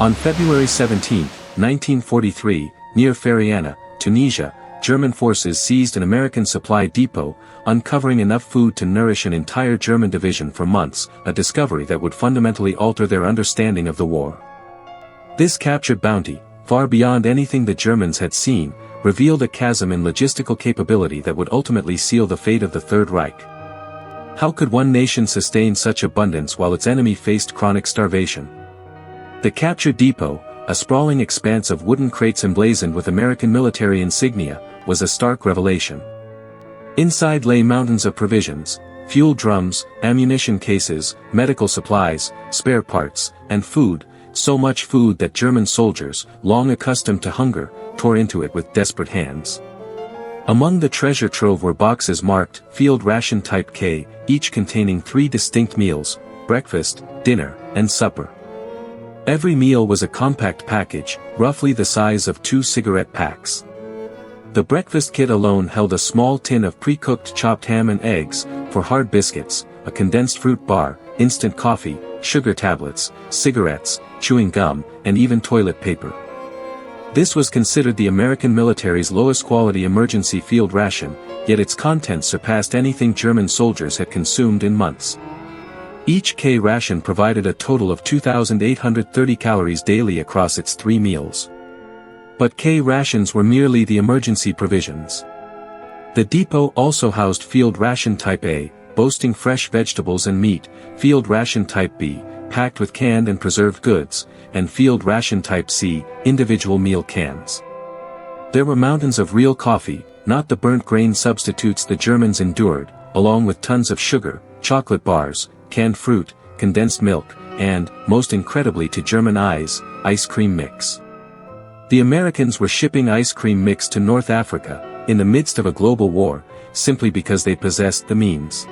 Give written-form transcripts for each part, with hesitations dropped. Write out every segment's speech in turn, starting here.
On February 17, 1943, near Fereana, Tunisia, German forces seized an American supply depot, uncovering enough food to nourish an entire German division for months, a discovery that would fundamentally alter their understanding of the war. This captured bounty, far beyond anything the Germans had seen, revealed a chasm in logistical capability that would ultimately seal the fate of the Third Reich. How could one nation sustain such abundance while its enemy faced chronic starvation? The captured depot, a sprawling expanse of wooden crates emblazoned with American military insignia, was a stark revelation. Inside lay mountains of provisions, fuel drums, ammunition cases, medical supplies, spare parts, and food, so much food that German soldiers, long accustomed to hunger, tore into it with desperate hands. Among the treasure trove were boxes marked Field Ration Type K, each containing 3 distinct meals: breakfast, dinner, and supper. Every meal was a compact package, roughly the size of 2 cigarette packs. The breakfast kit alone held a small tin of pre-cooked chopped ham and eggs, for hard biscuits, a condensed fruit bar, instant coffee, sugar tablets, cigarettes, chewing gum, and even toilet paper. This was considered the American military's lowest quality emergency field ration, yet its contents surpassed anything German soldiers had consumed in months. Each K ration provided a total of 2,830 calories daily across its 3 meals. But K rations were merely the emergency provisions. The depot also housed Field Ration Type A, boasting fresh vegetables and meat, Field Ration Type B, packed with canned and preserved goods, and Field Ration Type C, individual meal cans. There were mountains of real coffee, not the burnt grain substitutes the Germans endured, along with tons of sugar, chocolate bars, canned fruit, condensed milk, and, most incredibly to German eyes, ice cream mix. The Americans were shipping ice cream mix to North Africa, in the midst of a global war, simply because they possessed the means.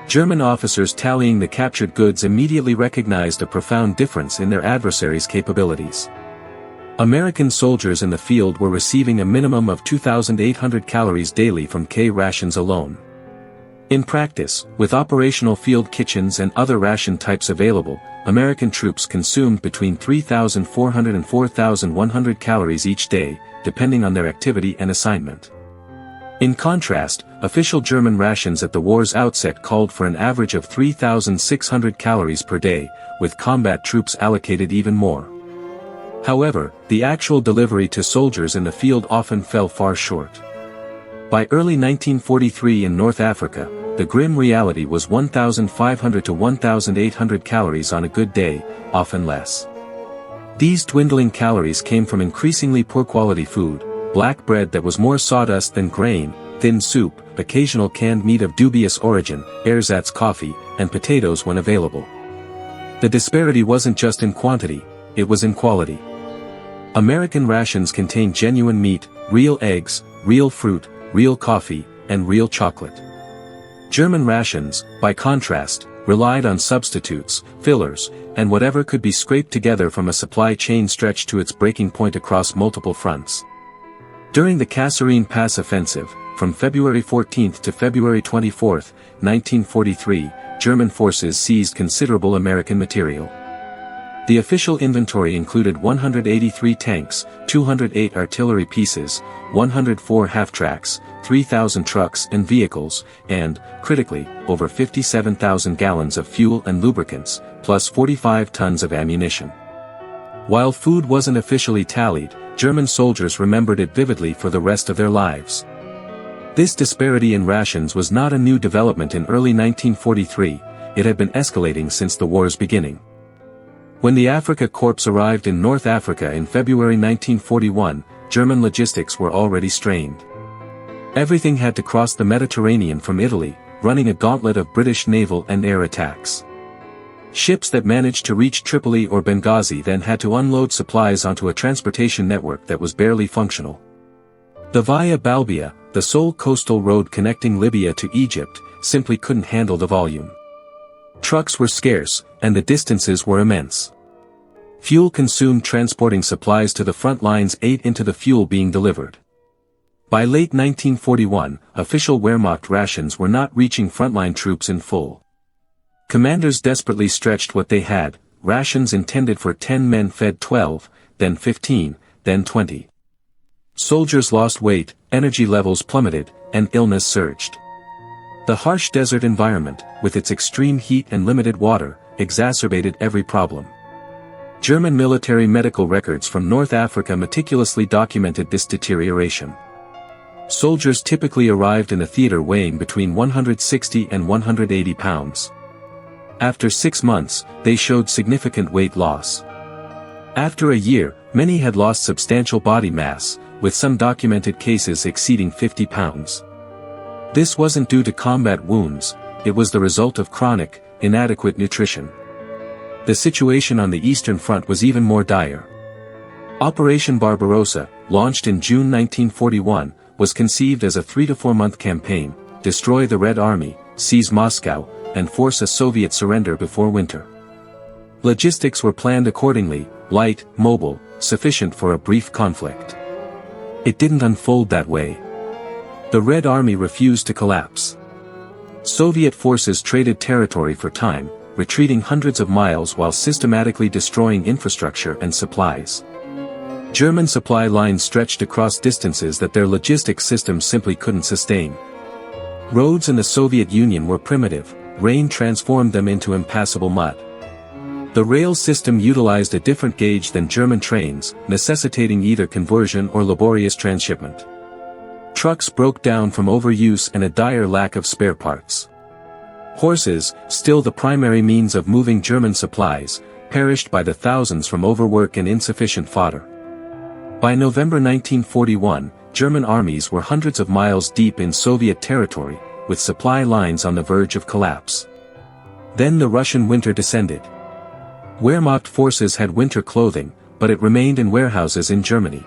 German officers tallying the captured goods immediately recognized a profound difference in their adversaries' capabilities. American soldiers in the field were receiving a minimum of 2,800 calories daily from K rations alone. In practice, with operational field kitchens and other ration types available, American troops consumed between 3,400 and 4,100 calories each day, depending on their activity and assignment. In contrast, official German rations at the war's outset called for an average of 3,600 calories per day, with combat troops allocated even more. However, the actual delivery to soldiers in the field often fell far short. By early 1943 in North Africa, the grim reality was 1,500 to 1,800 calories on a good day, often less. These dwindling calories came from increasingly poor quality food, black bread that was more sawdust than grain, thin soup, occasional canned meat of dubious origin, ersatz coffee, and potatoes when available. The disparity wasn't just in quantity, it was in quality. American rations contained genuine meat, real eggs, real fruit, real coffee, and real chocolate. German rations, by contrast, relied on substitutes, fillers, and whatever could be scraped together from a supply chain stretched to its breaking point across multiple fronts. During the Kasserine Pass offensive, from February 14 to February 24, 1943, German forces seized considerable American material. The official inventory included 183 tanks, 208 artillery pieces, 104 half-tracks, 3,000 trucks and vehicles, and, critically, over 57,000 gallons of fuel and lubricants, plus 45 tons of ammunition. While food wasn't officially tallied, German soldiers remembered it vividly for the rest of their lives. This disparity in rations was not a new development in early 1943, it had been escalating since the war's beginning. When the Afrika Korps arrived in North Africa in February 1941, German logistics were already strained. Everything had to cross the Mediterranean from Italy, running a gauntlet of British naval and air attacks. Ships that managed to reach Tripoli or Benghazi then had to unload supplies onto a transportation network that was barely functional. The Via Balbia, the sole coastal road connecting Libya to Egypt, simply couldn't handle the volume. Trucks were scarce, and the distances were immense. Fuel consumed transporting supplies to the front lines ate into the fuel being delivered. By late 1941, official Wehrmacht rations were not reaching frontline troops in full. Commanders desperately stretched what they had, rations intended for 10 men fed 12, then 15, then 20. Soldiers lost weight, energy levels plummeted, and illness surged. The harsh desert environment, with its extreme heat and limited water, exacerbated every problem. German military medical records from North Africa meticulously documented this deterioration. Soldiers typically arrived in a theater weighing between 160 and 180 pounds. After 6 months, they showed significant weight loss. After a year, many had lost substantial body mass, with some documented cases exceeding 50 pounds. This wasn't due to combat wounds, it was the result of chronic, inadequate nutrition. The situation on the Eastern Front was even more dire. Operation Barbarossa, launched in June 1941, was conceived as a 3 to 4 month campaign: destroy the Red Army, seize Moscow, and force a Soviet surrender before winter. Logistics were planned accordingly: light, mobile, sufficient for a brief conflict. It didn't unfold that way. The Red Army refused to collapse. Soviet forces traded territory for time, retreating hundreds of miles while systematically destroying infrastructure and supplies. German supply lines stretched across distances that their logistics systems simply couldn't sustain. Roads in the Soviet Union were primitive, rain transformed them into impassable mud. The rail system utilized a different gauge than German trains, necessitating either conversion or laborious transshipment. Trucks broke down from overuse and a dire lack of spare parts. Horses, still the primary means of moving German supplies, perished by the thousands from overwork and insufficient fodder. By November 1941, German armies were hundreds of miles deep in Soviet territory, with supply lines on the verge of collapse. Then the Russian winter descended. Wehrmacht forces had winter clothing, but it remained in warehouses in Germany.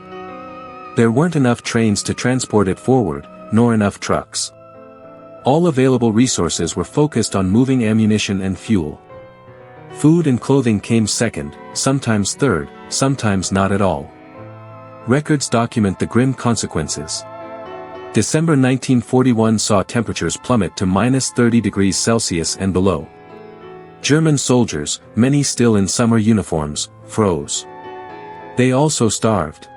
There weren't enough trains to transport it forward, nor enough trucks. All available resources were focused on moving ammunition and fuel. Food and clothing came second, sometimes third, sometimes not at all. Records document the grim consequences. December 1941 saw temperatures plummet to -30°C and below. German soldiers, many still in summer uniforms, froze. They also starved.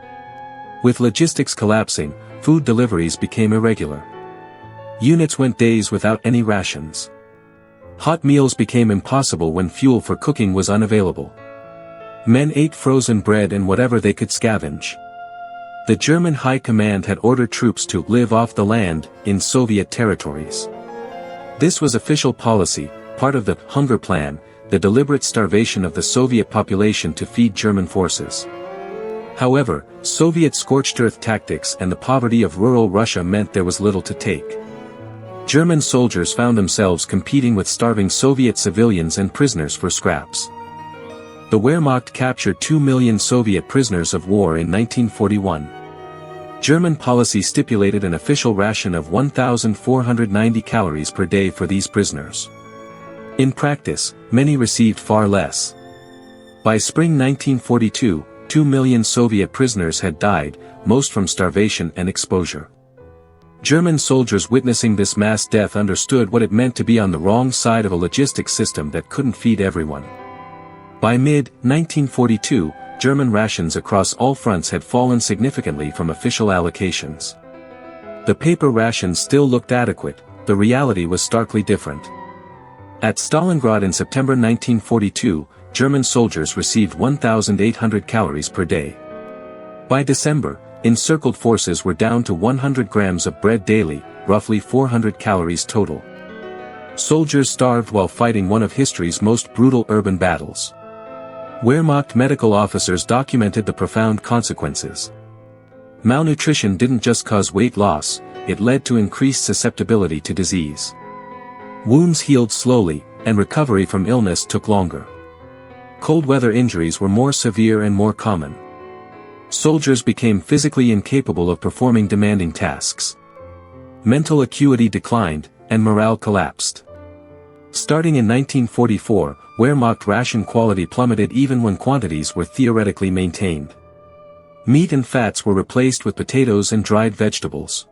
With logistics collapsing, food deliveries became irregular. Units went days without any rations. Hot meals became impossible when fuel for cooking was unavailable. Men ate frozen bread and whatever they could scavenge. The German High Command had ordered troops to live off the land in Soviet territories. This was official policy, part of the hunger plan, the deliberate starvation of the Soviet population to feed German forces. However, Soviet scorched earth tactics and the poverty of rural Russia meant there was little to take. German soldiers found themselves competing with starving Soviet civilians and prisoners for scraps. The Wehrmacht captured 2 million Soviet prisoners of war in 1941. German policy stipulated an official ration of 1,490 calories per day for these prisoners. In practice, many received far less. By spring 1942, 2 million Soviet prisoners had died, most from starvation and exposure. German soldiers witnessing this mass death understood what it meant to be on the wrong side of a logistics system that couldn't feed everyone. By mid-1942, German rations across all fronts had fallen significantly from official allocations. The paper rations still looked adequate, the reality was starkly different. At Stalingrad in September 1942, German soldiers received 1,800 calories per day. By December, encircled forces were down to 100 grams of bread daily, roughly 400 calories total. Soldiers starved while fighting one of history's most brutal urban battles. Wehrmacht medical officers documented the profound consequences. Malnutrition didn't just cause weight loss, it led to increased susceptibility to disease. Wounds healed slowly, and recovery from illness took longer. Cold weather injuries were more severe and more common. Soldiers became physically incapable of performing demanding tasks. Mental acuity declined, and morale collapsed. Starting in 1944, Wehrmacht ration quality plummeted even when quantities were theoretically maintained. Meat and fats were replaced with potatoes and dried vegetables.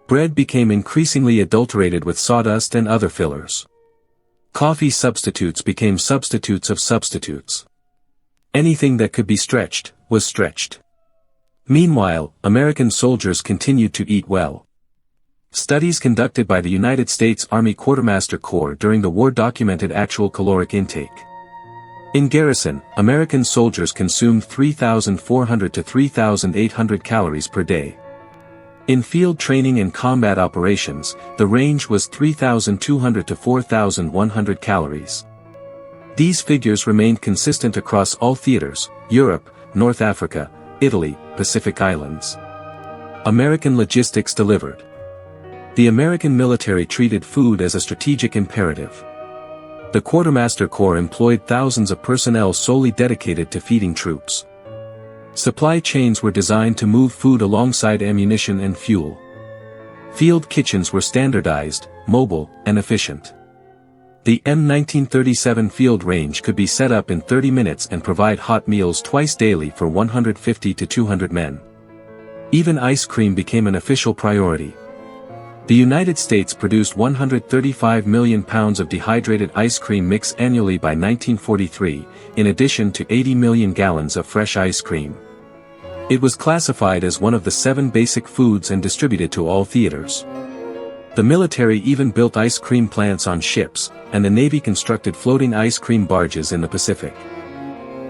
Bread became increasingly adulterated with sawdust and other fillers. Coffee substitutes became substitutes of substitutes. Anything that could be stretched, was stretched. Meanwhile, American soldiers continued to eat well. Studies conducted by the United States Army Quartermaster Corps during the war documented actual caloric intake. In garrison, American soldiers consumed 3,400 to 3,800 calories per day. In field training and combat operations, the range was 3,200 to 4,100 calories. These figures remained consistent across all theaters: Europe, North Africa, Italy, Pacific Islands. American logistics delivered. The American military treated food as a strategic imperative. The Quartermaster Corps employed thousands of personnel solely dedicated to feeding troops. Supply chains were designed to move food alongside ammunition and fuel. Field kitchens were standardized, mobile, and efficient. The M1937 field range could be set up in 30 minutes and provide hot meals twice daily for 150 to 200 men. Even ice cream became an official priority. The United States produced 135 million pounds of dehydrated ice cream mix annually by 1943, in addition to 80 million gallons of fresh ice cream. It was classified as one of the 7 basic foods and distributed to all theaters. The military even built ice cream plants on ships, and the Navy constructed floating ice cream barges in the Pacific.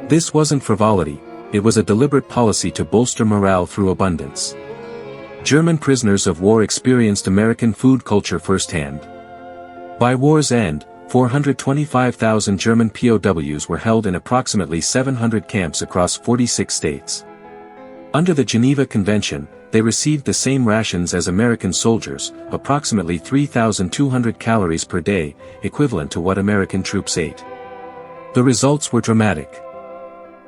This wasn't frivolity, it was a deliberate policy to bolster morale through abundance. German prisoners of war experienced American food culture firsthand. By war's end, 425,000 German POWs were held in approximately 700 camps across 46 states. Under the Geneva Convention, they received the same rations as American soldiers, approximately 3,200 calories per day, equivalent to what American troops ate. The results were dramatic.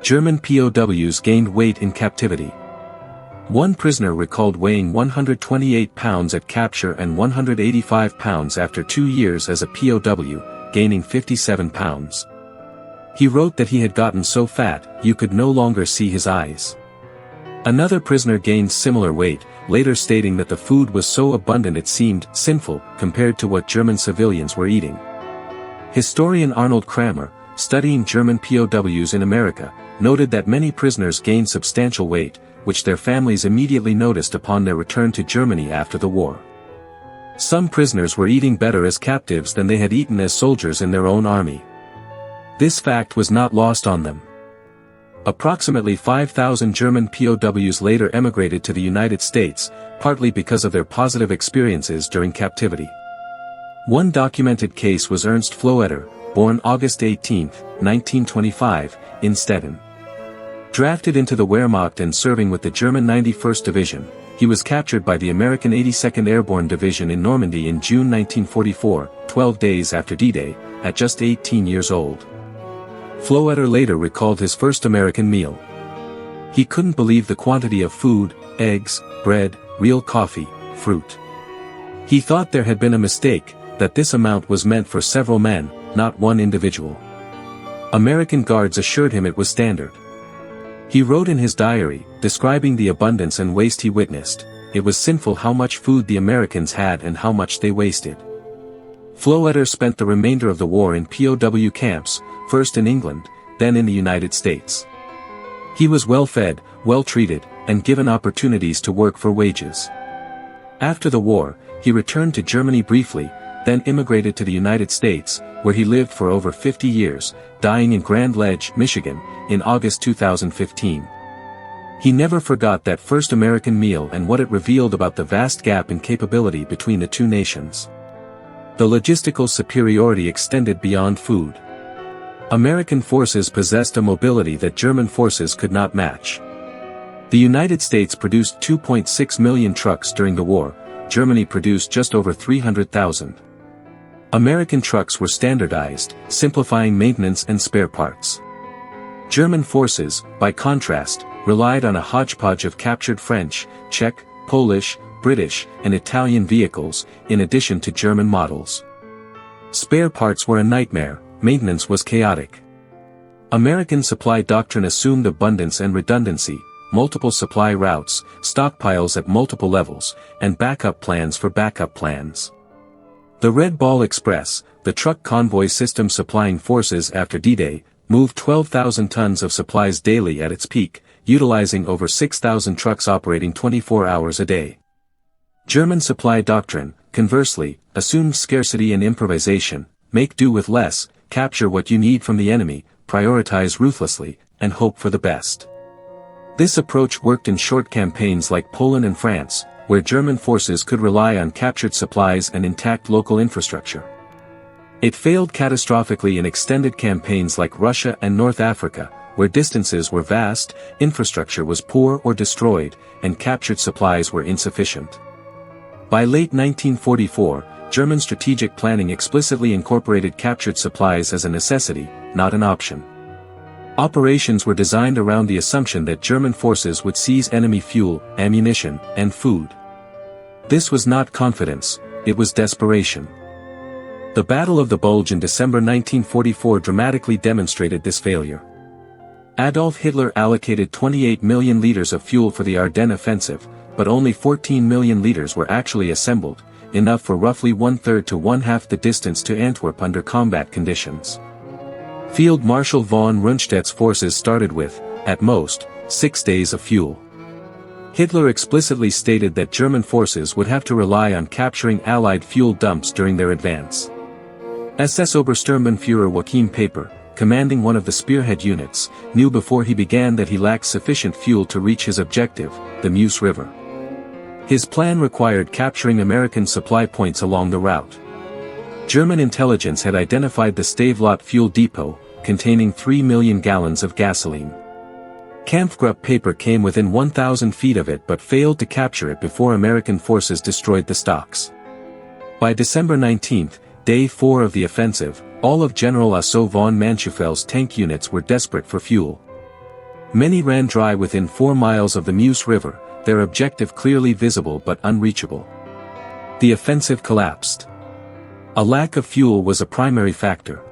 German POWs gained weight in captivity. One prisoner recalled weighing 128 pounds at capture and 185 pounds after 2 years as a POW, gaining 57 pounds. He wrote that he had gotten so fat, you could no longer see his eyes. Another prisoner gained similar weight, later stating that the food was so abundant it seemed sinful compared to what German civilians were eating. Historian Arnold Kramer, studying German POWs in America, noted that many prisoners gained substantial weight, which their families immediately noticed upon their return to Germany after the war. Some prisoners were eating better as captives than they had eaten as soldiers in their own army. This fact was not lost on them. Approximately 5,000 German POWs later emigrated to the United States, partly because of their positive experiences during captivity. One documented case was Ernst Floetter, born August 18, 1925, in Stettin. Drafted into the Wehrmacht and serving with the German 91st Division, he was captured by the American 82nd Airborne Division in Normandy in June 1944, 12 days after D-Day, at just 18 years old. Floetter later recalled his first American meal. He couldn't believe the quantity of food, eggs, bread, real coffee, fruit. He thought there had been a mistake, that this amount was meant for several men, not one individual. American guards assured him it was standard. He wrote in his diary, describing the abundance and waste he witnessed, it was sinful how much food the Americans had and how much they wasted. Floetter spent the remainder of the war in POW camps, first in England, then in the United States. He was well fed, well treated, and given opportunities to work for wages. After the war, he returned to Germany briefly, then immigrated to the United States, where he lived for over 50 years, dying in Grand Ledge, Michigan, in August 2015. He never forgot that first American meal and what it revealed about the vast gap in capability between the two nations. The logistical superiority extended beyond food. American forces possessed a mobility that German forces could not match. The United States produced 2.6 million trucks during the war, Germany produced just over 300,000. American trucks were standardized, simplifying maintenance and spare parts. German forces, by contrast, relied on a hodgepodge of captured French, Czech, Polish, British, and Italian vehicles, in addition to German models. Spare parts were a nightmare, maintenance was chaotic. American supply doctrine assumed abundance and redundancy, multiple supply routes, stockpiles at multiple levels, and backup plans for backup plans. The Red Ball Express, the truck convoy system supplying forces after D-Day, moved 12,000 tons of supplies daily at its peak, utilizing over 6,000 trucks operating 24 hours a day. German supply doctrine, conversely, assumed scarcity and improvisation, make do with less, capture what you need from the enemy, prioritize ruthlessly, and hope for the best. This approach worked in short campaigns like Poland and France, where German forces could rely on captured supplies and intact local infrastructure. It failed catastrophically in extended campaigns like Russia and North Africa, where distances were vast, infrastructure was poor or destroyed, and captured supplies were insufficient. By late 1944, German strategic planning explicitly incorporated captured supplies as a necessity, not an option. Operations were designed around the assumption that German forces would seize enemy fuel, ammunition, and food. This was not confidence, it was desperation. The Battle of the Bulge in December 1944 dramatically demonstrated this failure. Adolf Hitler allocated 28 million liters of fuel for the Ardennes offensive, but only 14 million liters were actually assembled, enough for roughly one-third to one-half the distance to Antwerp under combat conditions. Field Marshal von Rundstedt's forces started with, at most, 6 days of fuel. Hitler explicitly stated that German forces would have to rely on capturing Allied fuel dumps during their advance. SS Obersturmbannführer Joachim Paper, commanding one of the spearhead units, knew before he began that he lacked sufficient fuel to reach his objective, the Meuse River. His plan required capturing American supply points along the route. German intelligence had identified the Stavelot fuel depot, containing 3 million gallons of gasoline. Kampfgruppe Paper came within 1,000 feet of it but failed to capture it before American forces destroyed the stocks. By December 19, day 4 of the offensive, all of General Asso von Manschuffel's tank units were desperate for fuel. Many ran dry within 4 miles of the Meuse River, their objective clearly visible but unreachable. The offensive collapsed. A lack of fuel was a primary factor.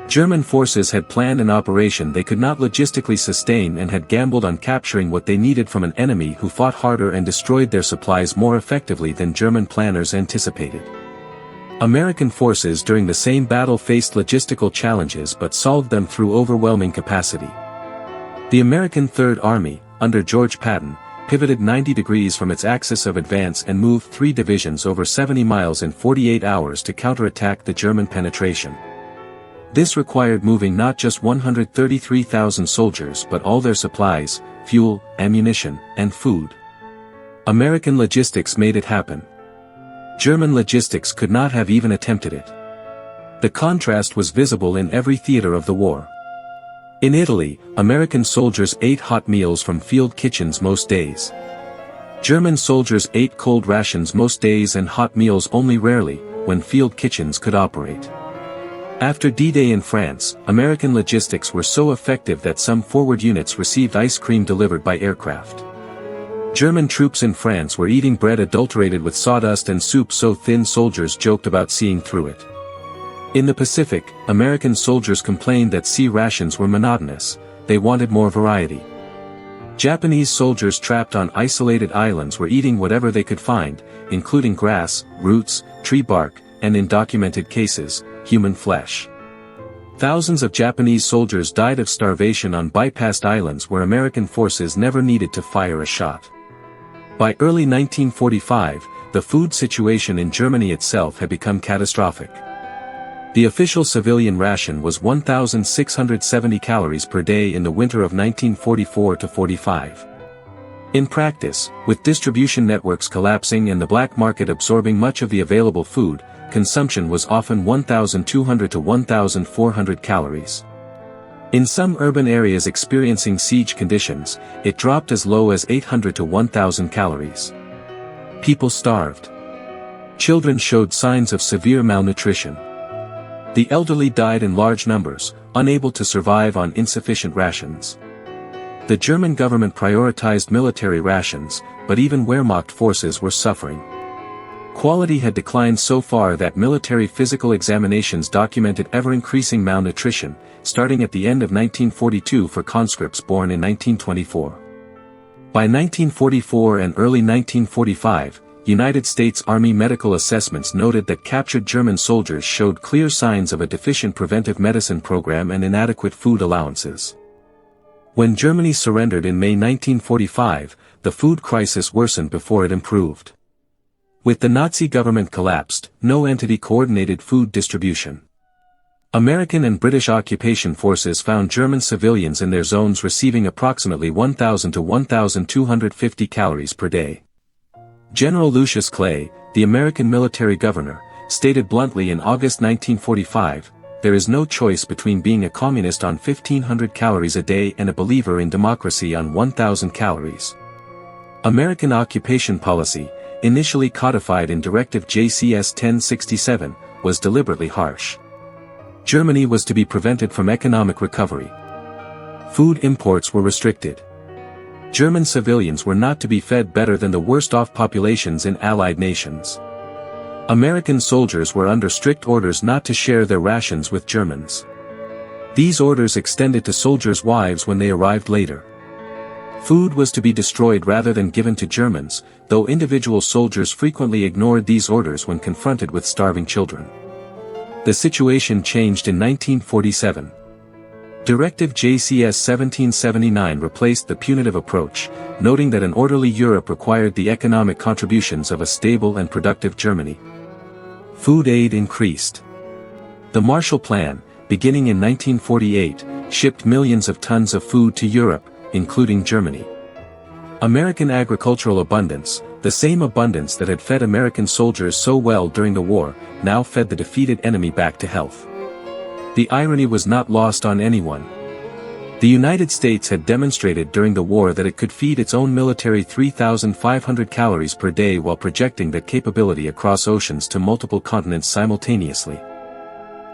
German forces had planned an operation they could not logistically sustain and had gambled on capturing what they needed from an enemy who fought harder and destroyed their supplies more effectively than German planners anticipated. American forces during the same battle faced logistical challenges but solved them through overwhelming capacity. The American Third Army, under George Patton, pivoted 90 degrees from its axis of advance and moved 3 divisions over 70 miles in 48 hours to counterattack the German penetration. This required moving not just 133,000 soldiers but all their supplies, fuel, ammunition, and food. American logistics made it happen. German logistics could not have even attempted it. The contrast was visible in every theater of the war. In Italy, American soldiers ate hot meals from field kitchens most days. German soldiers ate cold rations most days and hot meals only rarely, when field kitchens could operate. After D-Day in France, American logistics were so effective that some forward units received ice cream delivered by aircraft. German troops in France were eating bread adulterated with sawdust and soup so thin soldiers joked about seeing through it. In the Pacific, American soldiers complained that sea rations were monotonous, they wanted more variety. Japanese soldiers trapped on isolated islands were eating whatever they could find, including grass, roots, tree bark, and in documented cases, human flesh. Thousands of Japanese soldiers died of starvation on bypassed islands where American forces never needed to fire a shot. By early 1945, the food situation in Germany itself had become catastrophic. The official civilian ration was 1,670 calories per day in the winter of 1944-45. In practice, with distribution networks collapsing and the black market absorbing much of the available food, consumption was often 1,200 to 1,400 calories. In some urban areas experiencing siege conditions, it dropped as low as 800 to 1,000 calories. People starved. Children showed signs of severe malnutrition. The elderly died in large numbers, unable to survive on insufficient rations. The German government prioritized military rations, but even Wehrmacht forces were suffering. Quality had declined so far that military physical examinations documented ever-increasing malnutrition, starting at the end of 1942 for conscripts born in 1924. By 1944 and early 1945, United States Army medical assessments noted that captured German soldiers showed clear signs of a deficient preventive medicine program and inadequate food allowances. When Germany surrendered in May 1945, the food crisis worsened before it improved. With the Nazi government collapsed, no entity coordinated food distribution. American and British occupation forces found German civilians in their zones receiving approximately 1,000 to 1,250 calories per day. General Lucius Clay, the American military governor, stated bluntly in August 1945, "There is no choice between being a communist on 1,500 calories a day and a believer in democracy on 1,000 calories." American occupation policy, initially codified in Directive JCS 1067, was deliberately harsh. Germany was to be prevented from economic recovery. Food imports were restricted. German civilians were not to be fed better than the worst-off populations in Allied nations. American soldiers were under strict orders not to share their rations with Germans. These orders extended to soldiers' wives when they arrived later. Food was to be destroyed rather than given to Germans, though individual soldiers frequently ignored these orders when confronted with starving children. The situation changed in 1947. Directive JCS 1779 replaced the punitive approach, noting that an orderly Europe required the economic contributions of a stable and productive Germany. Food aid increased. The Marshall Plan, beginning in 1948, shipped millions of tons of food to Europe, including Germany. American agricultural abundance, the same abundance that had fed American soldiers so well during the war, now fed the defeated enemy back to health. The irony was not lost on anyone. The United States had demonstrated during the war that it could feed its own military 3,500 calories per day while projecting that capability across oceans to multiple continents simultaneously.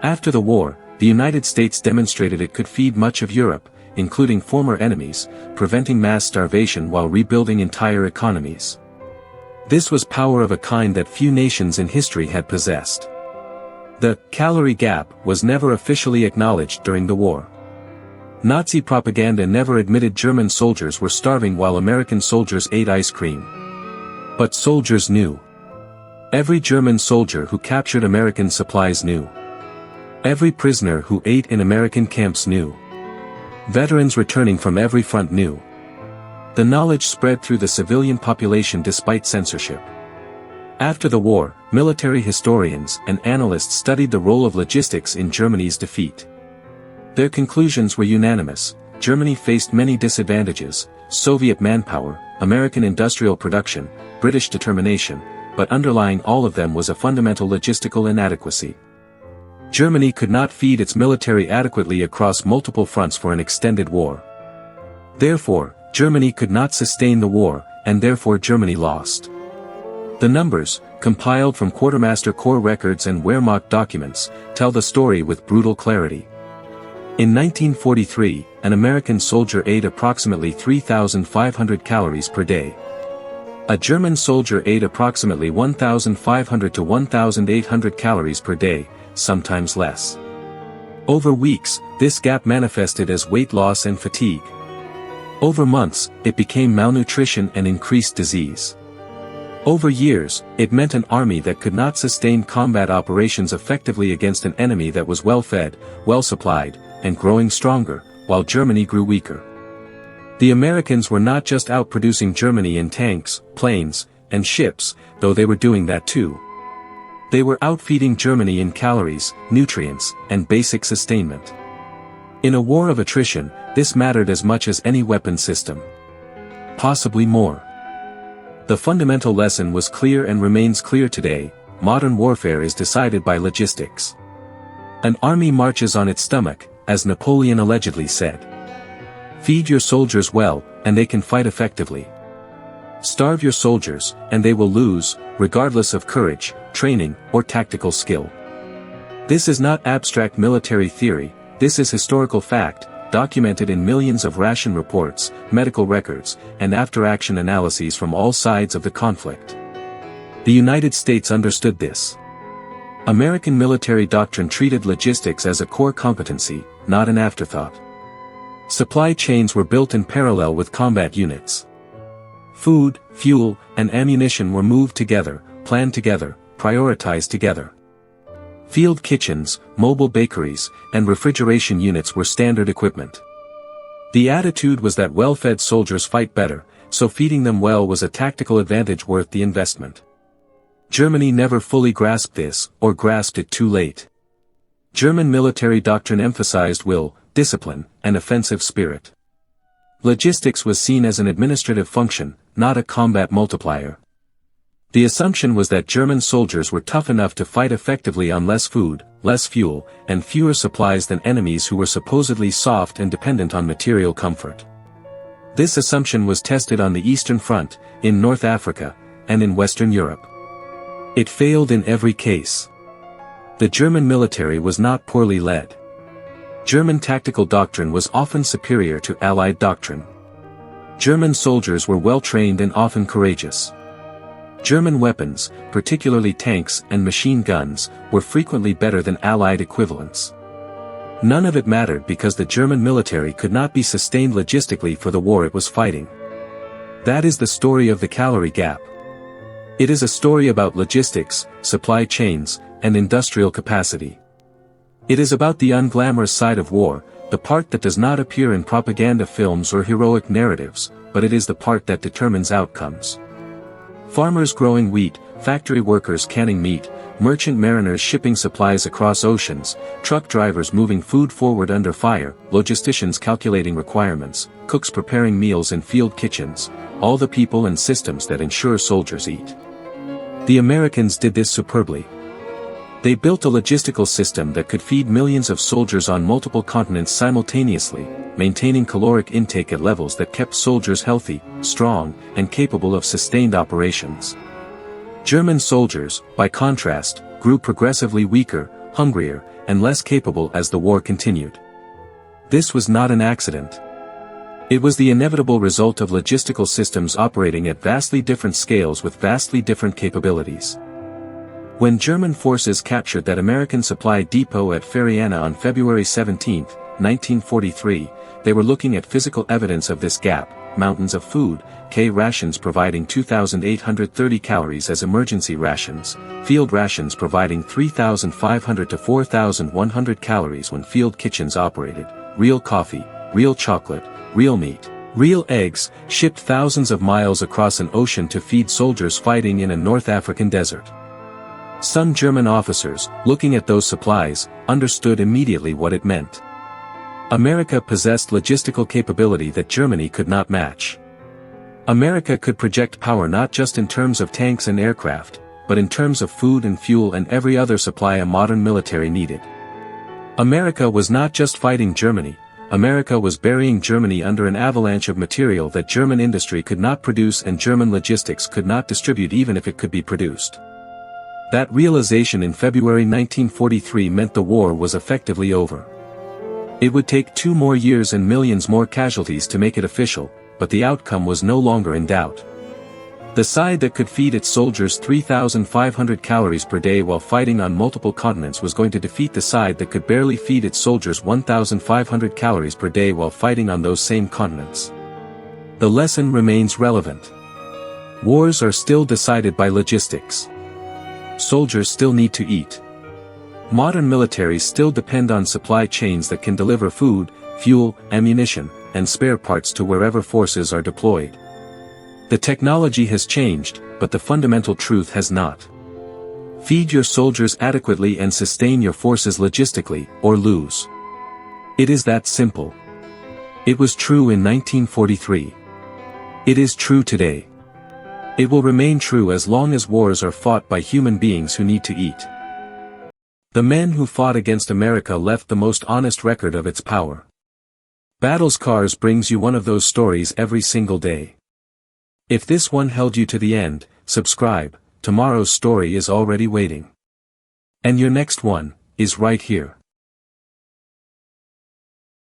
After the war, the United States demonstrated it could feed much of Europe, including former enemies, preventing mass starvation while rebuilding entire economies. This was power of a kind that few nations in history had possessed. The calorie gap was never officially acknowledged during the war. Nazi propaganda never admitted German soldiers were starving while American soldiers ate ice cream. But soldiers knew. Every German soldier who captured American supplies knew. Every prisoner who ate in American camps knew. Veterans returning from every front knew. The knowledge spread through the civilian population despite censorship. After the war, military historians and analysts studied the role of logistics in Germany's defeat. Their conclusions were unanimous. Germany faced many disadvantages: Soviet manpower, American industrial production, British determination, but underlying all of them was a fundamental logistical inadequacy. Germany could not feed its military adequately across multiple fronts for an extended war. Therefore, Germany could not sustain the war, and therefore Germany lost. The numbers, compiled from Quartermaster Corps records and Wehrmacht documents, tell the story with brutal clarity. In 1943, an American soldier ate approximately 3,500 calories per day. A German soldier ate approximately 1,500 to 1,800 calories per day, sometimes less. Over weeks, this gap manifested as weight loss and fatigue. Over months, it became malnutrition and increased disease. Over years, it meant an army that could not sustain combat operations effectively against an enemy that was well-fed, well-supplied, and growing stronger, while Germany grew weaker. The Americans were not just outproducing Germany in tanks, planes, and ships, though they were doing that too. They were outfeeding Germany in calories, nutrients, and basic sustainment. In a war of attrition, this mattered as much as any weapon system. Possibly more. The fundamental lesson was clear and remains clear today: modern warfare is decided by logistics. An army marches on its stomach, as Napoleon allegedly said. Feed your soldiers well, and they can fight effectively. Starve your soldiers, and they will lose, regardless of courage, training, or tactical skill. This is not abstract military theory, this is historical fact, documented in millions of ration reports, medical records, and after-action analyses from all sides of the conflict. The United States understood this. American military doctrine treated logistics as a core competency, not an afterthought. Supply chains were built in parallel with combat units. Food, fuel, and ammunition were moved together, planned together, prioritized together. Field kitchens, mobile bakeries, and refrigeration units were standard equipment. The attitude was that well-fed soldiers fight better, so feeding them well was a tactical advantage worth the investment. Germany never fully grasped this, or grasped it too late. German military doctrine emphasized will, discipline, and offensive spirit. Logistics was seen as an administrative function, not a combat multiplier. The assumption was that German soldiers were tough enough to fight effectively on less food, less fuel, and fewer supplies than enemies who were supposedly soft and dependent on material comfort. This assumption was tested on the Eastern Front, in North Africa, and in Western Europe. It failed in every case. The German military was not poorly led. German tactical doctrine was often superior to Allied doctrine. German soldiers were well-trained and often courageous. German weapons, particularly tanks and machine guns, were frequently better than Allied equivalents. None of it mattered because the German military could not be sustained logistically for the war it was fighting. That is the story of the calorie gap. It is a story about logistics, supply chains, and industrial capacity. It is about the unglamorous side of war, the part that does not appear in propaganda films or heroic narratives, but it is the part that determines outcomes. Farmers growing wheat, factory workers canning meat, merchant mariners shipping supplies across oceans, truck drivers moving food forward under fire, logisticians calculating requirements, cooks preparing meals in field kitchens, all the people and systems that ensure soldiers eat. The Americans did this superbly. They built a logistical system that could feed millions of soldiers on multiple continents simultaneously, maintaining caloric intake at levels that kept soldiers healthy, strong, and capable of sustained operations. German soldiers, by contrast, grew progressively weaker, hungrier, and less capable as the war continued. This was not an accident. It was the inevitable result of logistical systems operating at vastly different scales with vastly different capabilities. When German forces captured that American supply depot at Fereana on February 17, 1943, they were looking at physical evidence of this gap: mountains of food, K-rations providing 2,830 calories as emergency rations, field rations providing 3,500 to 4,100 calories when field kitchens operated, real coffee, real chocolate, real meat, real eggs, shipped thousands of miles across an ocean to feed soldiers fighting in a North African desert. Some German officers, looking at those supplies, understood immediately what it meant. America possessed logistical capability that Germany could not match. America could project power not just in terms of tanks and aircraft, but in terms of food and fuel and every other supply a modern military needed. America was not just fighting Germany, America was burying Germany under an avalanche of material that German industry could not produce and German logistics could not distribute even if it could be produced. That realization in February 1943 meant the war was effectively over. It would take 2 more years and millions more casualties to make it official, but the outcome was no longer in doubt. The side that could feed its soldiers 3,500 calories per day while fighting on multiple continents was going to defeat the side that could barely feed its soldiers 1,500 calories per day while fighting on those same continents. The lesson remains relevant. Wars are still decided by logistics. Soldiers still need to eat. Modern militaries still depend on supply chains that can deliver food, fuel, ammunition, and spare parts to wherever forces are deployed. The technology has changed, but the fundamental truth has not. Feed your soldiers adequately and sustain your forces logistically, or lose. It is that simple. It was true in 1943. It is true today. It will remain true as long as wars are fought by human beings who need to eat. The men who fought against America left the most honest record of its power. Battlescars brings you one of those stories every single day. If this one held you to the end, subscribe, tomorrow's story is already waiting. And your next one is right here.